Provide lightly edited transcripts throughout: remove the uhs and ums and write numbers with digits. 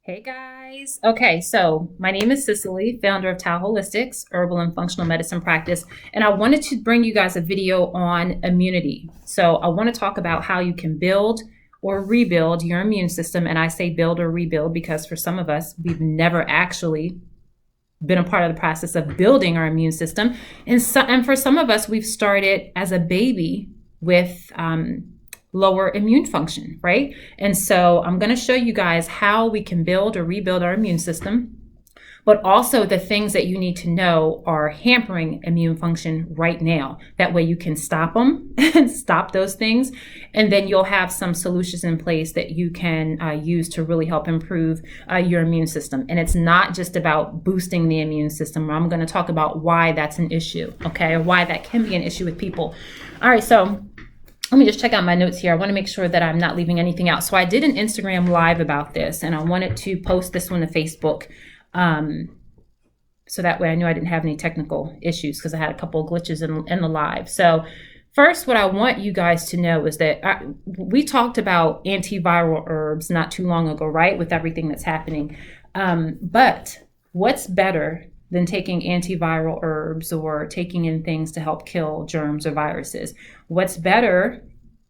Hey guys. Okay, so my name is Cicely, founder of Tao Holistics, herbal and functional medicine practice, and I wanted to bring you guys a video on immunity. So I want to talk about how you can build or rebuild your immune system, and I say build or rebuild because for some of us, we've never actually been a part of the process of building our immune system, and for some of us, we've started as a baby with lower immune function, right? And so I'm going to show you guys how we can build or rebuild our immune system, but also the things that you need to know are hampering immune function right now. That way you can stop them and stop those things. And then you'll have some solutions in place that you can use to really help improve your immune system. And it's not just about boosting the immune system. I'm going to talk about why that's an issue, okay? Or why that can be an issue with people. All right, so let me just check out my notes here. I want to make sure that I'm not leaving anything out. So I did an Instagram live about this, and I wanted to post this one to Facebook. So that way I knew I didn't have any technical issues because I had a couple of glitches in the live. So first, what I want you guys to know is that we talked about antiviral herbs not too long ago, right? With everything that's happening. But what's better than taking antiviral herbs or taking in things to help kill germs or viruses? What's better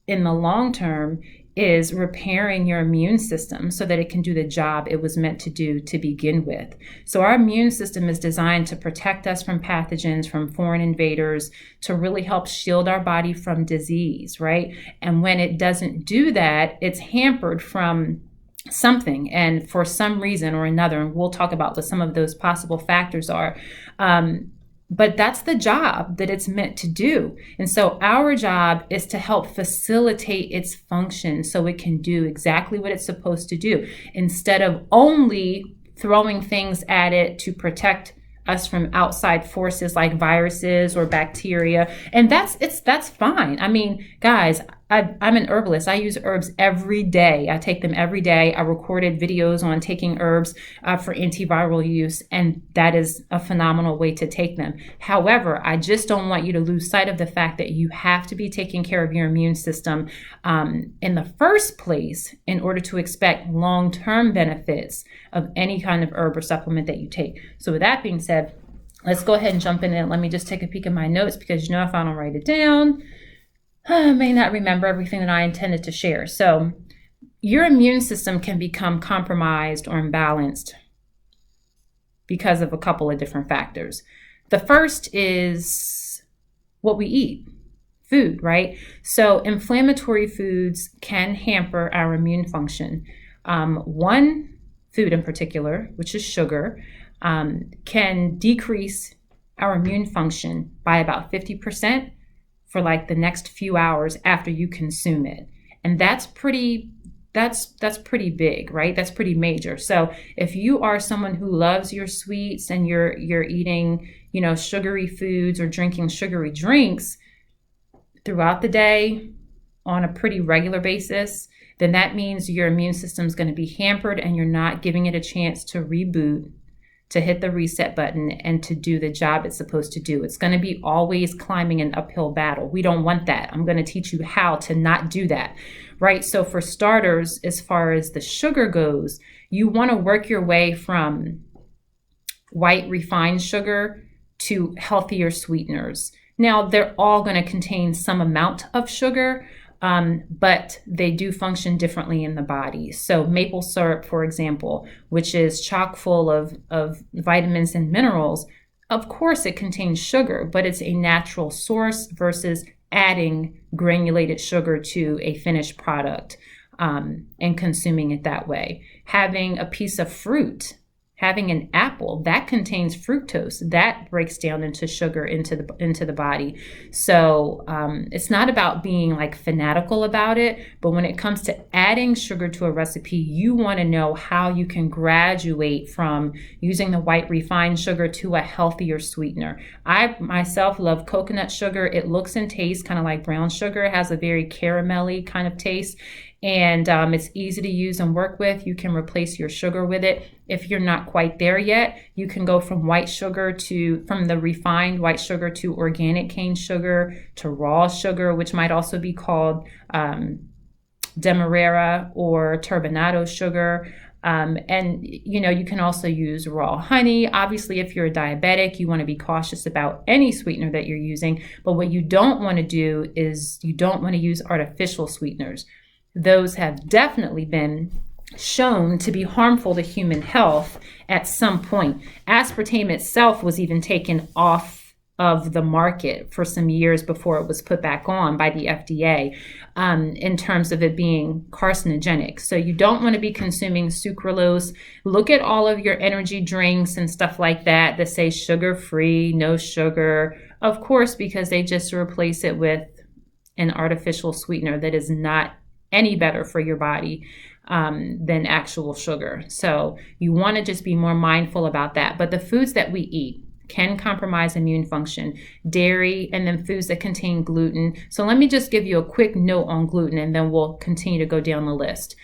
in the long term is repairing your immune system so that it can do the job it was meant to do to begin with. So our immune system is designed to protect us from pathogens, from foreign invaders, to really help shield our body from disease, right? And when it doesn't do that, it's hampered from something, and for some reason or another, and we'll talk about what some of those possible factors are, but that's the job that it's meant to do. And so our job is to help facilitate its function so it can do exactly what it's supposed to do, instead of only throwing things at it to protect us from outside forces like viruses or bacteria. And that's fine. I mean, guys, I'm an herbalist. I use herbs every day. I take them every day. I recorded videos on taking herbs for antiviral use, and that is a phenomenal way to take them. However, I just don't want you to lose sight of the fact that you have to be taking care of your immune system in the first place in order to expect long-term benefits of any kind of herb or supplement that you take. So with that being said, let's go ahead and jump in and let me just take a peek at my notes, because if I don't write it down, I may not remember everything that I intended to share. So your immune system can become compromised or imbalanced because of a couple of different factors. The first is what we eat, food, right? So inflammatory foods can hamper our immune function. One food in particular, which is sugar, can decrease our immune function by about 50% for like the next few hours after you consume it. And that's pretty big, right? That's pretty major. So if you are someone who loves your sweets and you're eating, sugary foods or drinking sugary drinks throughout the day on a pretty regular basis, then that means your immune system is going to be hampered and you're not giving it a chance to reboot, to hit the reset button and to do the job it's supposed to do. It's going to be always climbing an uphill battle. We don't want that. I'm going to teach you how to not do that, right? So for starters, as far as the sugar goes, you want to work your way from white refined sugar to healthier sweeteners. Now, they're all going to contain some amount of sugar, but they do function differently in the body. So maple syrup, for example, which is chock full of vitamins and minerals, of course it contains sugar, but it's a natural source versus adding granulated sugar to a finished product and consuming it that way. Having a piece of fruit, having an apple, that contains fructose, that breaks down into sugar into the body. So it's not about being like fanatical about it, but when it comes to adding sugar to a recipe, you want to know how you can graduate from using the white refined sugar to a healthier sweetener. I myself love coconut sugar. It looks and tastes kind of like brown sugar. It has a very caramelly kind of taste. And it's easy to use and work with. You can replace your sugar with it. If you're not quite there yet, you can go from from the refined white sugar to organic cane sugar to raw sugar, which might also be called demerara or turbinado sugar. And, you can also use raw honey. Obviously, if you're a diabetic, you want to be cautious about any sweetener that you're using. But what you don't want to do is you don't want to use artificial sweeteners. Those have definitely been shown to be harmful to human health at some point. Aspartame itself was even taken off of the market for some years before it was put back on by the FDA in terms of it being carcinogenic. So you don't want to be consuming sucralose. Look at all of your energy drinks and stuff like that say sugar-free, no sugar, of course, because they just replace it with an artificial sweetener that is not any better for your body than actual sugar. So you want to just be more mindful about that. But the foods that we eat can compromise immune function, dairy, and then foods that contain gluten. So let me just give you a quick note on gluten, and then we'll continue to go down the list.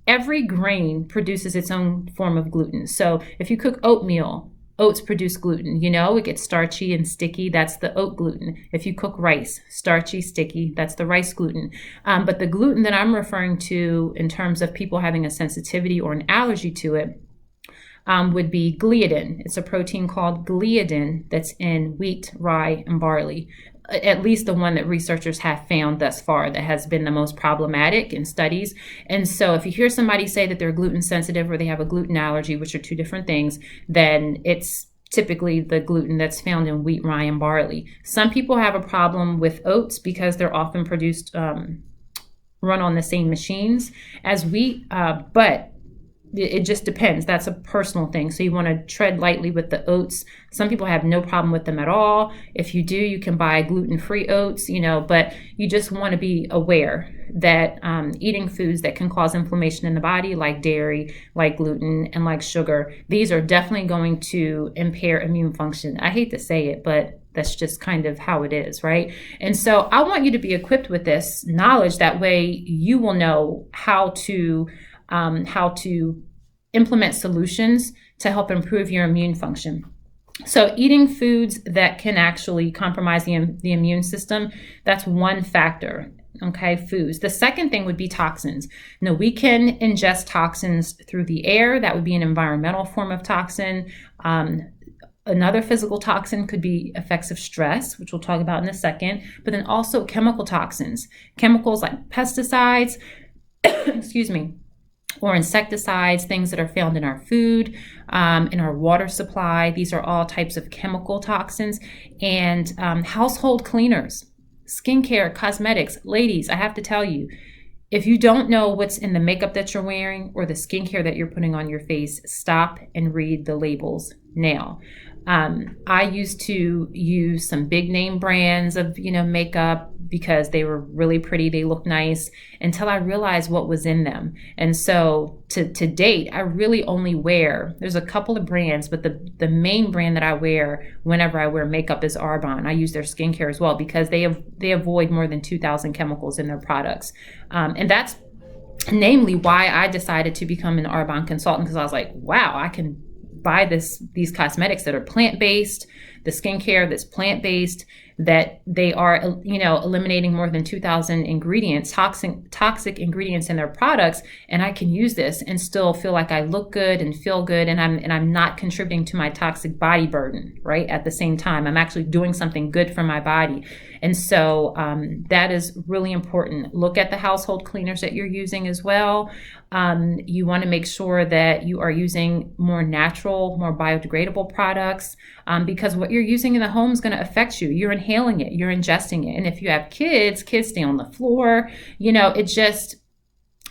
Every grain produces its own form of gluten. So if you cook oatmeal, oats produce gluten. It gets starchy and sticky. That's the oat gluten. If you cook rice, starchy, sticky, that's the rice gluten. But the gluten that I'm referring to in terms of people having a sensitivity or an allergy to it would be gliadin. It's a protein called gliadin that's in wheat, rye, and barley. At least the one that researchers have found thus far that has been the most problematic in studies. And so if you hear somebody say that they're gluten sensitive or they have a gluten allergy, which are two different things, then it's typically the gluten that's found in wheat, rye, and barley. Some people have a problem with oats because they're often produced, run on the same machines as wheat, but it just depends. That's a personal thing. So you want to tread lightly with the oats. Some people have no problem with them at all. If you do, you can buy gluten-free oats, but you just want to be aware that eating foods that can cause inflammation in the body, like dairy, like gluten, and like sugar, these are definitely going to impair immune function. I hate to say it, but that's just kind of how it is, right? And so I want you to be equipped with this knowledge. That way you will know how to implement solutions to help improve your immune function. So eating foods that can actually compromise the immune system, that's one factor. Okay, foods. The second thing would be toxins. Now, we can ingest toxins through the air. That would be an environmental form of toxin. Another physical toxin could be effects of stress, which we'll talk about in a second, but then also chemical toxins. Chemicals like pesticides, excuse me, or insecticides, things that are found in our food, in our water supply. These are all types of chemical toxins. And household cleaners, skincare, cosmetics. Ladies, I have to tell you, if you don't know what's in the makeup that you're wearing or the skincare that you're putting on your face, stop and read the labels now. I used to use some big name brands of, makeup because they were really pretty. They looked nice until I realized what was in them. And so to date, I really only wear, there's a couple of brands, but the main brand that I wear whenever I wear makeup is Arbonne. I use their skincare as well because they avoid more than 2,000 chemicals in their products. And that's namely why I decided to become an Arbonne consultant, because I was like, wow, I can buy these cosmetics that are plant-based, the skincare that's plant-based, that they are, eliminating more than 2,000 ingredients, toxic ingredients in their products, and I can use this and still feel like I look good and feel good, and I'm not contributing to my toxic body burden, right? At the same time, I'm actually doing something good for my body. And so that is really important. Look at the household cleaners that you're using as well. You want to make sure that you are using more natural, more biodegradable products, because what you're using in the home is going to affect you. You're inhaling it, you're ingesting it. And if you have kids stay on the floor.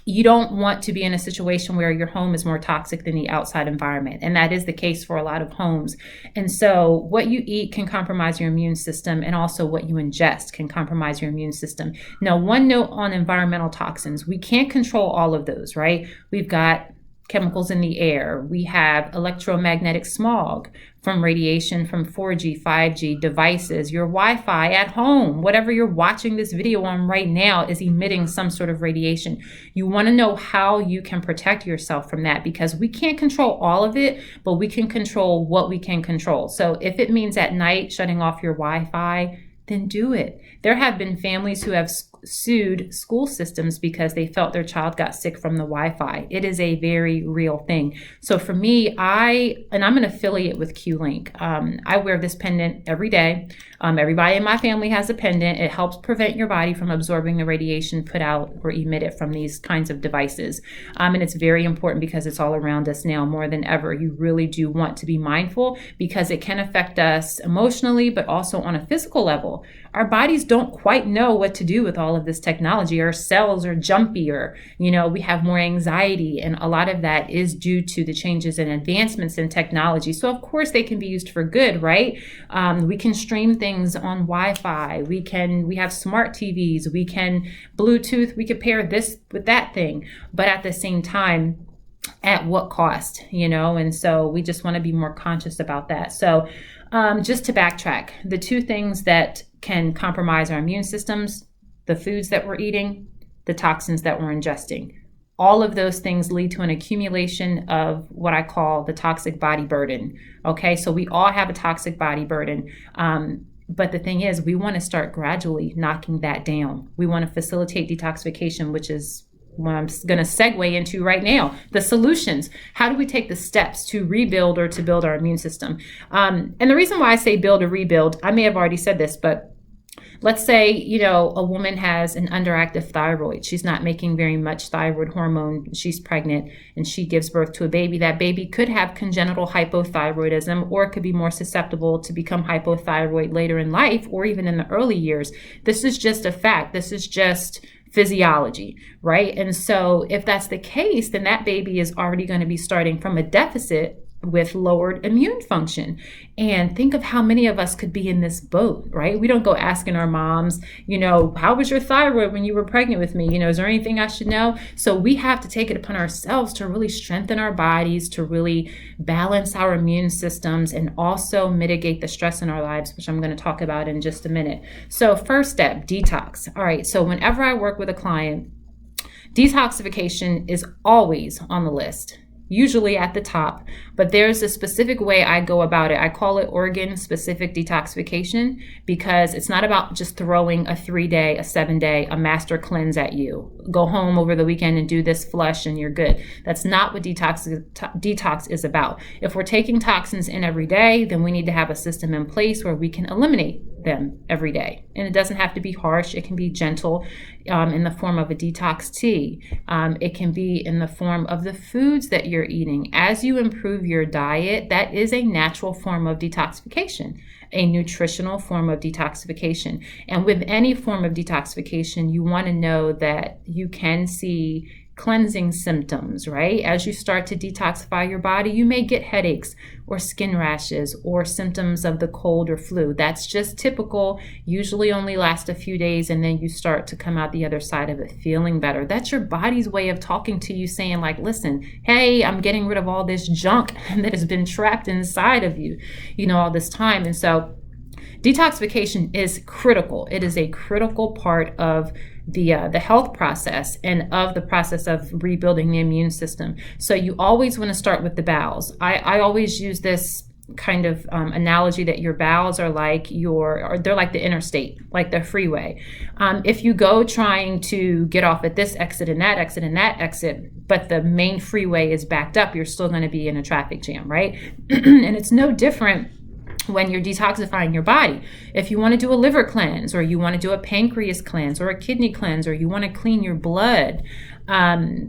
You don't want to be in a situation where your home is more toxic than the outside environment. And that is the case for a lot of homes. And so what you eat can compromise your immune system, and also what you ingest can compromise your immune system. Now, one note on environmental toxins. We can't control all of those, right? We've got chemicals in the air. We have electromagnetic smog from radiation from 4G, 5G devices. Your Wi-Fi at home, whatever you're watching this video on right now, is emitting some sort of radiation. You want to know how you can protect yourself from that, because we can't control all of it, but we can control what we can control. So if it means at night shutting off your Wi-Fi, then do it. There have been families who have sued school systems because they felt their child got sick from the Wi-Fi. It is a very real thing. So for me, I'm an affiliate with Q-Link. I wear this pendant every day. Everybody in my family has a pendant. It helps prevent your body from absorbing the radiation put out or emitted from these kinds of devices. And it's very important because it's all around us now more than ever. You really do want to be mindful because it can affect us emotionally, but also on a physical level. Our bodies don't quite know what to do with all of this technology. Our cells are jumpier. We have more anxiety, and a lot of that is due to the changes and advancements in technology. So of course they can be used for good, right? We can stream things on Wi-Fi. We have smart TVs. We can Bluetooth. We could pair this with that thing. But at the same time, at what cost, And so we just want to be more conscious about that. So just to backtrack, the two things that can compromise our immune systems, the foods that we're eating, the toxins that we're ingesting. All of those things lead to an accumulation of what I call the toxic body burden. Okay, so we all have a toxic body burden. But the thing is, we want to start gradually knocking that down. We want to facilitate detoxification, which is what I'm going to segue into right now, the solutions. How do we take the steps to rebuild or to build our immune system? And the reason why I say build or rebuild, I may have already said this, but let's say, a woman has an underactive thyroid. She's not making very much thyroid hormone. She's pregnant and she gives birth to a baby. That baby could have congenital hypothyroidism, or it could be more susceptible to become hypothyroid later in life or even in the early years. This is just a fact. This is just physiology, right? And so if that's the case, then that baby is already going to be starting from a deficit with lowered immune function. And think of how many of us could be in this boat, right? We don't go asking our moms, how was your thyroid when you were pregnant with me? Is there anything I should know? So we have to take it upon ourselves to really strengthen our bodies, to really balance our immune systems, and also mitigate the stress in our lives, which I'm going to talk about in just a minute. So first step, detox. All right. So whenever I work with a client, detoxification is always on the list, usually at the top, but there's a specific way I go about it. I call it organ-specific detoxification because it's not about just throwing a 3-day, a 7-day, a master cleanse at you. Go home over the weekend and do this flush and you're good. That's not what detox is about. If we're taking toxins in every day, then we need to have a system in place where we can eliminate them every day. And it doesn't have to be harsh. It can be gentle in the form of a detox tea. It can be in the form of the foods that you're eating. As you improve your diet, that is a natural form of detoxification, a nutritional form of detoxification. And with any form of detoxification, you want to know that you can see cleansing symptoms, right? As you start to detoxify your body, you may get headaches or skin rashes or symptoms of the cold or flu. That's just typical, usually only lasts a few days, and then you start to come out the other side of it feeling better. That's your body's way of talking to you, saying like, listen, hey, I'm getting rid of all this junk that has been trapped inside of you, all this time. And so detoxification is critical. It is a critical part of the health process and of the process of rebuilding the immune system. So you always want to start with the bowels. I always use this kind of analogy that your bowels are like they're like the interstate, like the freeway. If you go trying to get off at this exit and that exit and that exit, but the main freeway is backed up, you're still going to be in a traffic jam, right? And it's no different when you're detoxifying your body. If you want to do a liver cleanse, or you want to do a pancreas cleanse, or a kidney cleanse, or you want to clean your blood,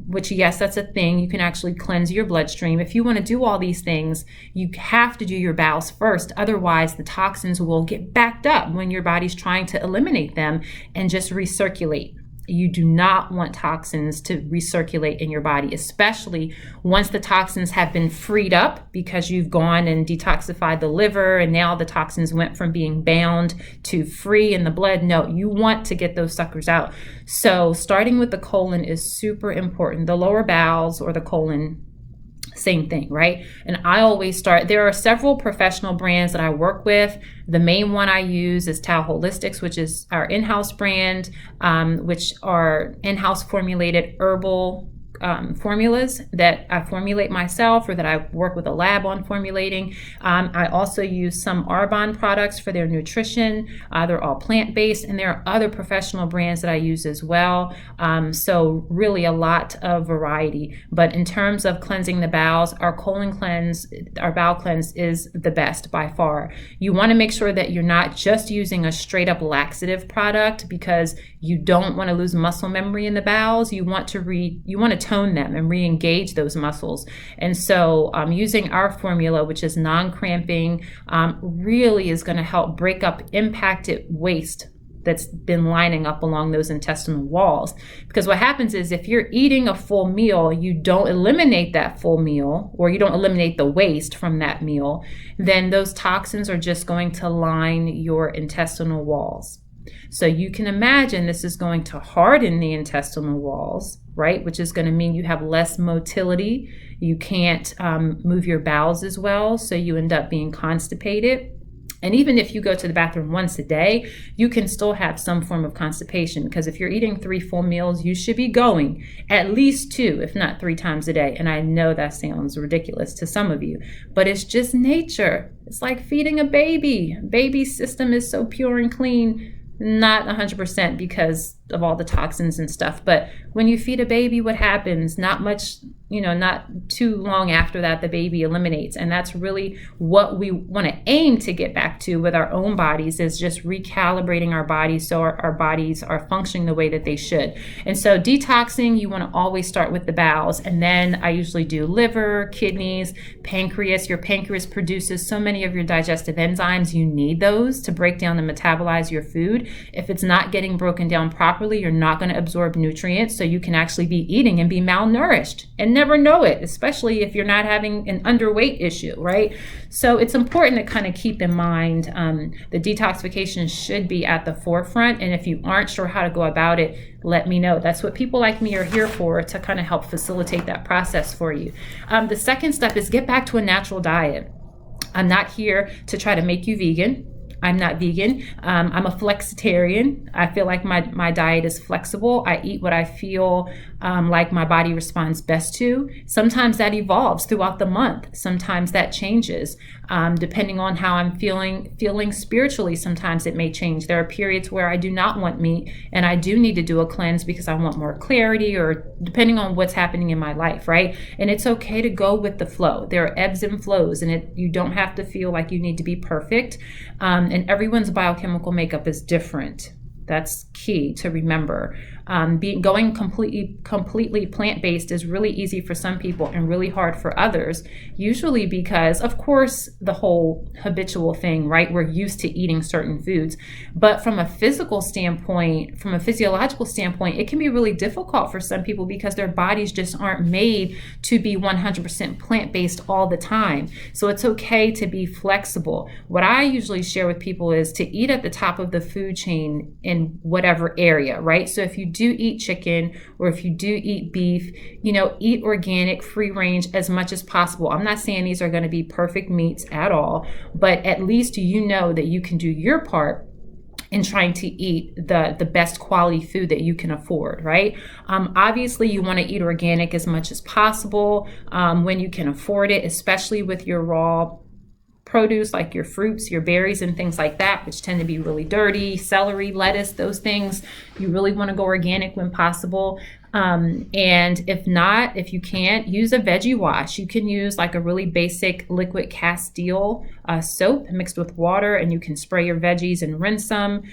which yes, that's a thing. You can actually cleanse your bloodstream. If you want to do all these things, you have to do your bowels first. Otherwise, the toxins will get backed up when your body's trying to eliminate them and just recirculate. You do not want toxins to recirculate in your body, especially once the toxins have been freed up because you've gone and detoxified the liver and now the toxins went from being bound to free in the blood. No, you want to get those suckers out. So starting with the colon is super important. The lower bowels or the colon, same thing, right? And I always start, there are several professional brands that I work with. The main one I use is Tao Holistics, which is our in-house brand, which are in-house formulated herbal formulas that I formulate myself or that I work with a lab on formulating. I also use some Arbonne products for their nutrition. They're all plant-based, and there are other professional brands that I use as well. So really a lot of variety. But in terms of cleansing the bowels, our colon cleanse, our bowel cleanse is the best by far. You want to make sure that you're not just using a straight up laxative product, because you don't want to lose muscle memory in the bowels. You want to tone them and re-engage those muscles. And so using our formula, which is non-cramping, really is going to help break up impacted waste that's been lining up along those intestinal walls. Because what happens is if you're eating a full meal, you don't eliminate that full meal, or you don't eliminate the waste from that meal, then those toxins are just going to line your intestinal walls. So you can imagine this is going to harden the intestinal walls, right? Which is going to mean you have less motility. You can't move your bowels as well, so you end up being constipated. And even if you go to the bathroom once a day, you can still have some form of constipation, because if you're eating 3 full meals, you should be going at least 2, if not 3 times a day. And I know that sounds ridiculous to some of you, but it's just nature. It's like feeding a baby. Baby's system is so pure and clean, not 100% because of all the toxins and stuff. But when you feed a baby, what happens? Not much, not too long after that, the baby eliminates. And that's really what we want to aim to get back to with our own bodies, is just recalibrating our bodies so our bodies are functioning the way that they should. And so detoxing, you want to always start with the bowels. And then I usually do liver, kidneys, pancreas. Your pancreas produces so many of your digestive enzymes. You need those to break down and metabolize your food. If it's not getting broken down properly, you're not going to absorb nutrients, so you can actually be eating and be malnourished and never know it, especially if you're not having an underweight issue, right? So it's important to kind of keep in mind the detoxification should be at the forefront. And if you aren't sure how to go about it, let me know. That's what people like me are here for, to kind of help facilitate that process for you. The second step is get back to a natural diet. I'm not here to try to make you vegan. I'm not vegan. I'm a flexitarian. I feel like my diet is flexible. I eat what I feel like my body responds best to. Sometimes that evolves throughout the month. Sometimes that changes depending on how I'm feeling spiritually. Sometimes it may change. There are periods where I do not want meat and I do need to do a cleanse because I want more clarity, or depending on what's happening in my life, right? And it's okay to go with the flow. There are ebbs and flows, and you don't have to feel like you need to be perfect. And everyone's biochemical makeup is different. That's key to remember. Going completely plant-based is really easy for some people and really hard for others, usually because, of course, the whole habitual thing, right? We're used to eating certain foods. But from a physiological standpoint, it can be really difficult for some people because their bodies just aren't made to be 100% plant-based all the time. So it's okay to be flexible. What I usually share with people is to eat at the top of the food chain in whatever area, right? So if you do eat chicken, or if you do eat beef, eat organic, free range as much as possible. I'm not saying these are going to be perfect meats at all, but at least you know that you can do your part in trying to eat the best quality food that you can afford, right? Obviously, you want to eat organic as much as possible when you can afford it, especially with your raw produce like your fruits, your berries, and things like that, which tend to be really dirty. Celery, lettuce, those things, you really want to go organic when possible. And if you can't, use a veggie wash. You can use like a really basic liquid Castile soap mixed with water, and you can spray your veggies and rinse them.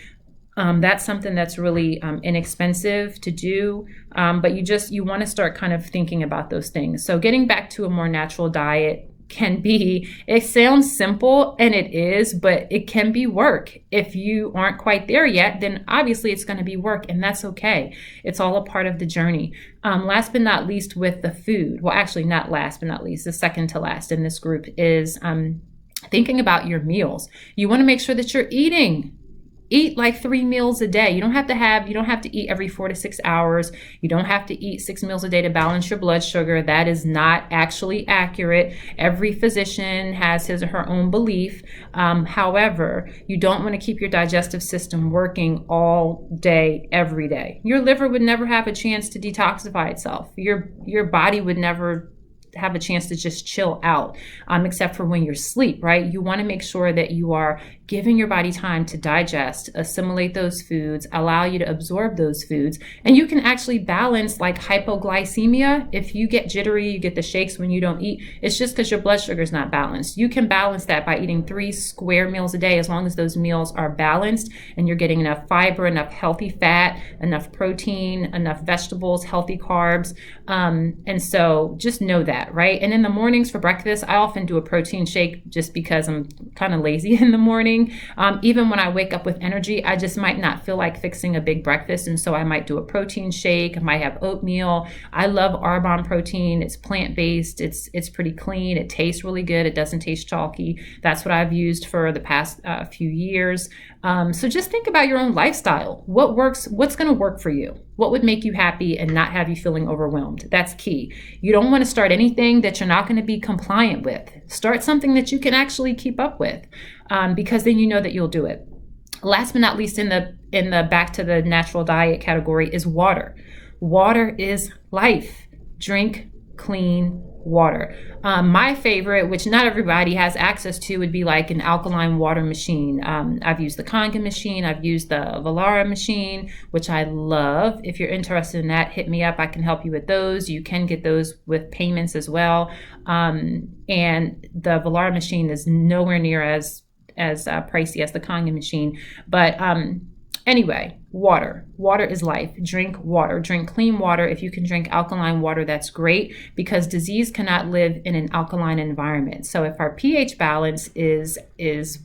That's something that's really inexpensive to do, but you want to start kind of thinking about those things. So getting back to a more natural diet it sounds simple, and it is, but it can be work. If you aren't quite there yet, then obviously it's going to be work, and that's okay. It's all a part of the journey. Last but not least with the food, well, actually not last but not least, the second to last in this group is thinking about your meals. You want to make sure that you're eating Eat like 3 meals a day. You don't have to eat every 4 to 6 hours. You don't have to eat 6 meals a day to balance your blood sugar. That is not actually accurate. Every physician has his or her own belief. However, you don't want to keep your digestive system working all day, every day. Your liver would never have a chance to detoxify itself. Your body would never have a chance to just chill out, except for when you're asleep, right? You want to make sure that you are giving your body time to digest, assimilate those foods, allow you to absorb those foods. And you can actually balance like hypoglycemia. If you get jittery, you get the shakes when you don't eat, it's just because your blood sugar is not balanced. You can balance that by eating 3 square meals a day, as long as those meals are balanced and you're getting enough fiber, enough healthy fat, enough protein, enough vegetables, healthy carbs. And so just know that, right? And in the mornings for breakfast, I often do a protein shake just because I'm kind of lazy in the morning. Even when I wake up with energy, I just might not feel like fixing a big breakfast. And so I might do a protein shake. I might have oatmeal. I love Arbonne protein. It's plant-based. It's pretty clean. It tastes really good. It doesn't taste chalky. That's what I've used for the past few years. So just think about your own lifestyle. What works? What's going to work for you? What would make you happy and not have you feeling overwhelmed? That's key. You don't want to start anything that you're not going to be compliant with. Start something that you can actually keep up with, because then you know that you'll do it. Last but not least, in the back to the natural diet category is water. Water is life. Drink clean water. My favorite, which not everybody has access to, would be like an alkaline water machine. I've used the Kangen machine. I've used the Valera machine, which I love. If you're interested in that, hit me up. I can help you with those. You can get those with payments as well. And the Valera machine is nowhere near as pricey as the Kangen machine. But anyway, water. Water is life. Drink water. Drink clean water. If you can drink alkaline water, that's great, because disease cannot live in an alkaline environment. So if our pH balance is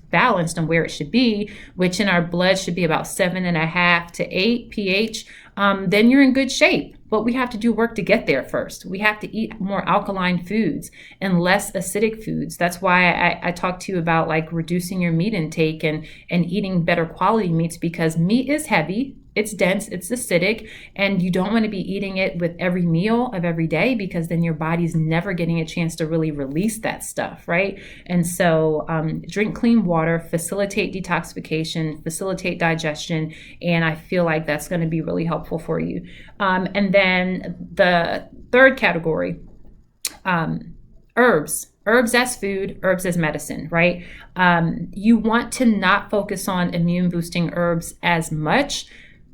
balanced on where it should be, which in our blood should be about 7.5 to 8 pH, then you're in good shape. But we have to do work to get there first. We have to eat more alkaline foods and less acidic foods. That's why I talk to you about like reducing your meat intake and eating better quality meats, because meat is heavy. It's dense, it's acidic, and you don't want to be eating it with every meal of every day, because then your body's never getting a chance to really release that stuff, right? And so drink clean water, facilitate detoxification, facilitate digestion, and I feel like that's going to be really helpful for you. And then the third category, herbs. Herbs as food, herbs as medicine, right? You want to not focus on immune boosting herbs as much.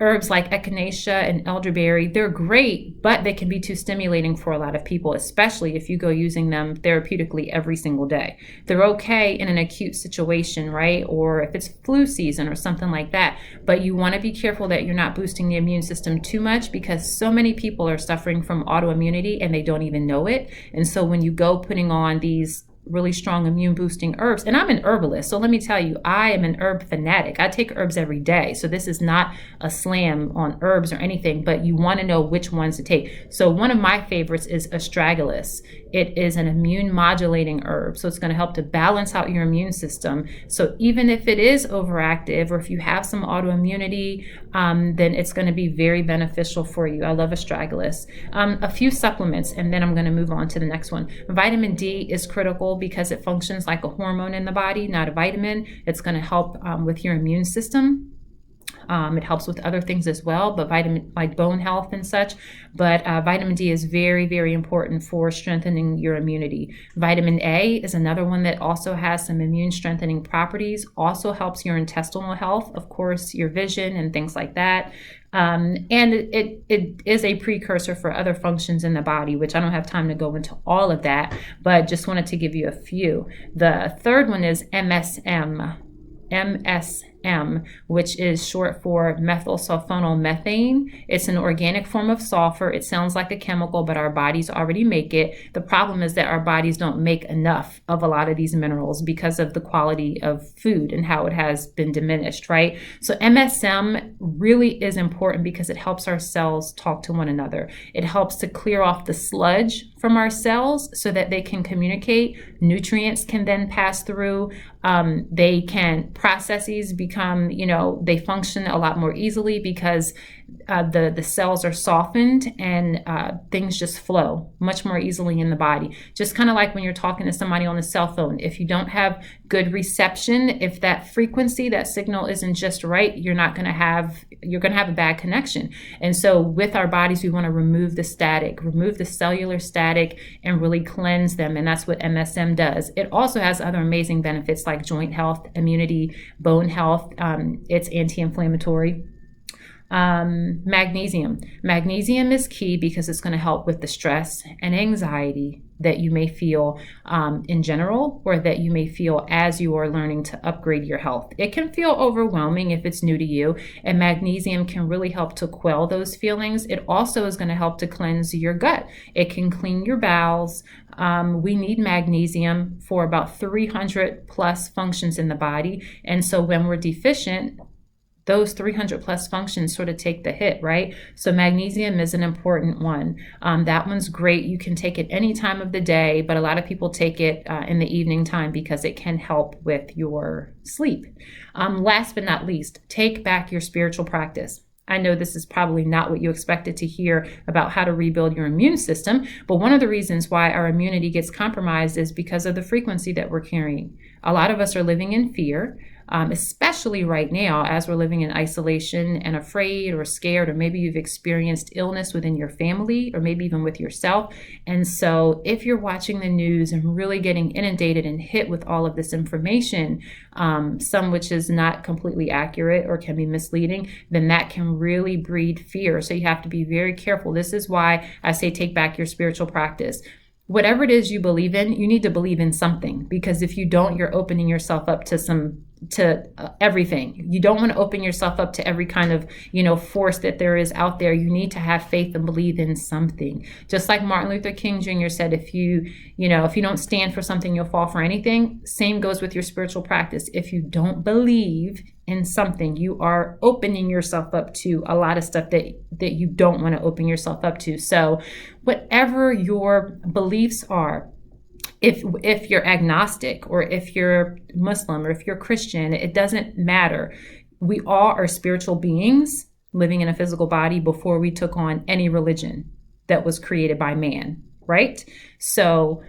Herbs like echinacea and elderberry, they're great, but they can be too stimulating for a lot of people, especially if you go using them therapeutically every single day. They're okay in an acute situation, right? Or if it's flu season or something like that. But you want to be careful that you're not boosting the immune system too much, because so many people are suffering from autoimmunity and they don't even know it. And so when you go putting on these really strong immune boosting herbs, and I'm an herbalist, so let me tell you, I am an herb fanatic. I take herbs every day, so this is not a slam on herbs or anything, but you want to know which ones to take. So one of my favorites is astragalus. It is an immune modulating herb, so it's going to help to balance out your immune system. So even if it is overactive, or if you have some autoimmunity, then it's going to be very beneficial for you. I love astragalus. A few supplements, and then I'm going to move on to the next one. Vitamin D is critical because it functions like a hormone in the body, not a vitamin. It's going to help with your immune system. It helps with other things as well, but vitamin, like bone health and such. But vitamin D is very, very important for strengthening your immunity. Vitamin A is another one that also has some immune strengthening properties, also helps your intestinal health, of course, your vision and things like that. And it is a precursor for other functions in the body, which I don't have time to go into all of that, but just wanted to give you a few. The third one is MSM, which is short for methylsulfonylmethane. It's an organic form of sulfur. It sounds like a chemical, but our bodies already make it. The problem is that our bodies don't make enough of a lot of these minerals because of the quality of food and how it has been diminished, right? So MSM really is important because it helps our cells talk to one another. It helps to clear off the sludge from our cells so that they can communicate. Nutrients can then pass through. Processes become, they function a lot more easily because the cells are softened, and things just flow much more easily in the body. Just kind of like when you're talking to somebody on a cell phone. If you don't have good reception, if that frequency, that signal isn't just right, you're going to have a bad connection. And so with our bodies, we want to remove the static, remove the cellular static, and really cleanse them. And that's what MSM does. It also has other amazing benefits like joint health, immunity, bone health. It's anti-inflammatory. Magnesium is key because it's going to help with the stress and anxiety that you may feel in general, or that you may feel as you are learning to upgrade your health. It can feel overwhelming if it's new to you, and magnesium can really help to quell those feelings. It also is going to help to cleanse your gut. It can clean your bowels. We need magnesium for about 300 plus functions in the body. And so when we're deficient, those 300 plus functions sort of take the hit, right? So magnesium is an important one. That one's great. You can take it any time of the day, but a lot of people take it in the evening time because it can help with your sleep. Last but not least, take back your spiritual practice. I know this is probably not what you expected to hear about how to rebuild your immune system, but one of the reasons why our immunity gets compromised is because of the frequency that we're carrying. A lot of us are living in fear, especially right now as we're living in isolation and afraid or scared, or maybe you've experienced illness within your family or maybe even with yourself. And so if you're watching the news and really getting inundated and hit with all of this information, some which is not completely accurate or can be misleading, then that can really breed fear. So you have to be very careful. This is why I say take back your spiritual practice. Whatever it is you believe in, you need to believe in something, because if you don't, you're opening yourself up to everything. You don't want to open yourself up to every kind of, force that there is out there. You need to have faith and believe in something. Just like Martin Luther King Jr. said, if you don't stand for something, you'll fall for anything. Same goes with your spiritual practice. If you don't believe in something, you are opening yourself up to a lot of stuff that you don't want to open yourself up to. So whatever your beliefs are, if you're agnostic, or if you're Muslim, or if you're Christian, it doesn't matter. We all are spiritual beings living in a physical body before we took on any religion that was created by man, right? So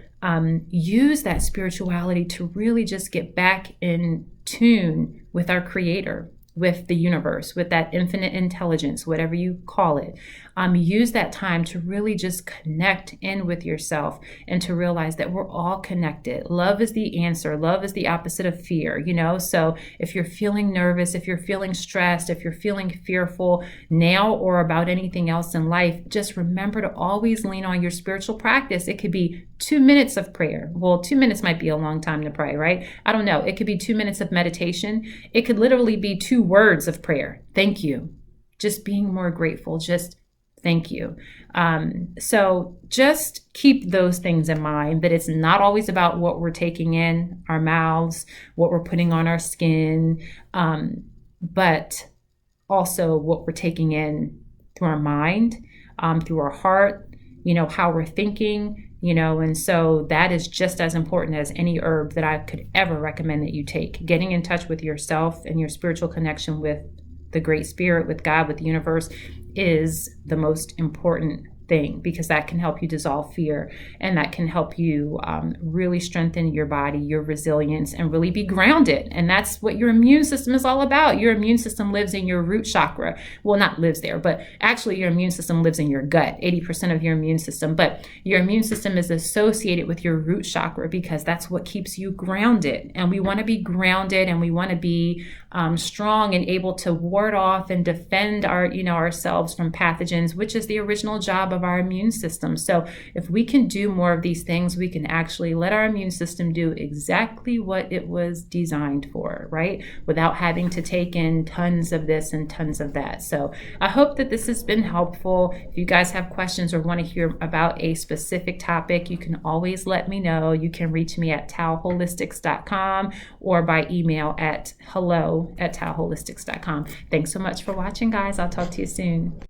use that spirituality to really just get back in tune with our Creator, with the universe, with that infinite intelligence, whatever you call it. Use that time to really just connect in with yourself and to realize that we're all connected. Love is the answer. Love is the opposite of fear, So if you're feeling nervous, if you're feeling stressed, if you're feeling fearful now or about anything else in life, just remember to always lean on your spiritual practice. It could be 2 minutes of prayer. Well, 2 minutes might be a long time to pray, right? I don't know. It could be 2 minutes of meditation. It could literally be 2 words of prayer. Thank you. Just being more grateful. Just thank you. So just keep those things in mind, that it's not always about what we're taking in our mouths, what we're putting on our skin, but also what we're taking in through our mind, through our heart, how we're thinking, and so that is just as important as any herb that I could ever recommend that you take. Getting in touch with yourself and your spiritual connection with the Great Spirit, with God, with the universe, is the most important thing, because that can help you dissolve fear, and that can help you really strengthen your body, your resilience, and really be grounded. And that's what your immune system is all about. Your immune system lives in your root chakra. Well, not lives there, but actually your immune system lives in your gut, 80% of your immune system. But your immune system is associated with your root chakra because that's what keeps you grounded. And we want to be grounded, and we want to be strong and able to ward off and defend ourselves from pathogens, which is the original job of our immune system. So if we can do more of these things, we can actually let our immune system do exactly what it was designed for, right? Without having to take in tons of this and tons of that. So I hope that this has been helpful. If you guys have questions or want to hear about a specific topic, you can always let me know. You can reach me at taoholistics.com or by email at hello@taoholistics.com. Thanks so much for watching, guys. I'll talk to you soon.